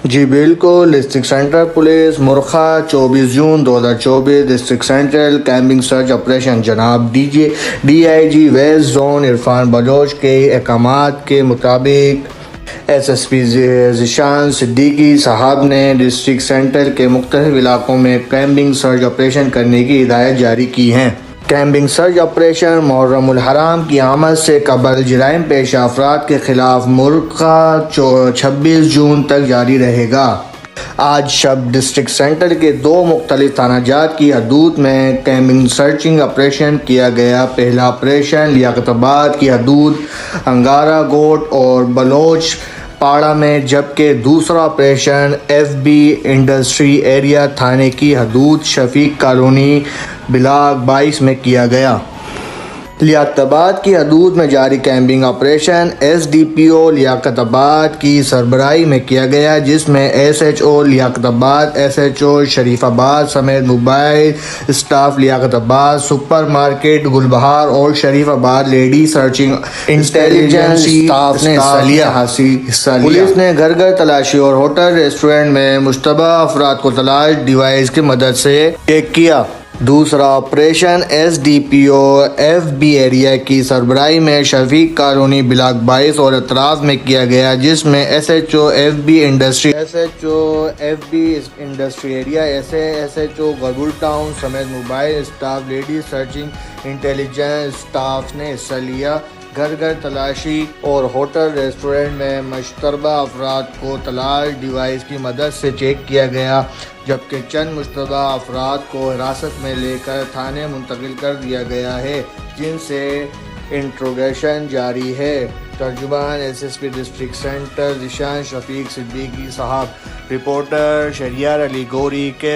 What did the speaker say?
جی بالکل، district central police مرخا 24 جون 2024 district central camping search operation جناب D I G west zone Irfan Baloch کے احکامات کے مطابق S S P Zeeshan Siddiqui صاحب نے ڈسٹرکٹ سینٹرل کے مختلف علاقوں میں کیمپنگ سرچ آپریشن کرنے کی ہدایت جاری کی ہیں۔ کیمپنگ سرچ آپریشن محرم الحرام کی آمد سے قبل جرائم پیش افراد کے خلاف مرخا 26 جون تک جاری رہے گا۔ آج شب ڈسٹرکٹ سینٹر کے 2 مختلف تھانہ جات کی حدود میں کیمپنگ سرچنگ آپریشن کیا گیا۔ پہلا آپریشن لیاقت آباد کی حدود انگارہ گوٹ اور بلوچ پاڑا میں، جبکہ دوسرا operation F B industry area تھانے کی حدود شفیق کالونی بلاک 22 میں کیا گیا۔ لیاقت آباد کی حدود میں جاری camping operation S D P O Liaquatabad کی سربراہی میں کیا گیا، جس میں ایس ایچ او لیاقت آباد، ایس ایچ او شریف آباد سمیت موبائل اسٹاف لیاقت آباد، سپر مارکیٹ گلبہار اور شریف آباد لیڈی سرچنگ انٹیلیجنس اسٹاف نے حصہ لیا۔ پولیس نے گھر گھر تلاشی اور ہوٹل ریسٹورنٹ میں مشتبہ افراد کو تلاش ڈیوائس کی مدد سے چیک کیا۔ دوسرا operation S D P O F B area کی سربراہی میں شفیق کالونی بلاک 22 اور اطراف میں کیا گیا، جس میں S H O F B industry area, S H O گربل ٹاؤن سمیت mobile staff lady searching intelligence staff نے حصہ لیا۔ گھر گھر تلاشی اور ہوٹل ریسٹورنٹ میں مشتبہ افراد کو تلاش ڈیوائس کی مدد سے چیک کیا گیا، جبکہ چند مشتبہ افراد کو حراست میں لے کر تھانے منتقل کر دیا گیا ہے، جن سے انٹروگیشن جاری ہے۔ ترجمان S S P district centre Zeeshan Shafiq Siddiqui صاحب، رپورٹر شہریار علی گوری کے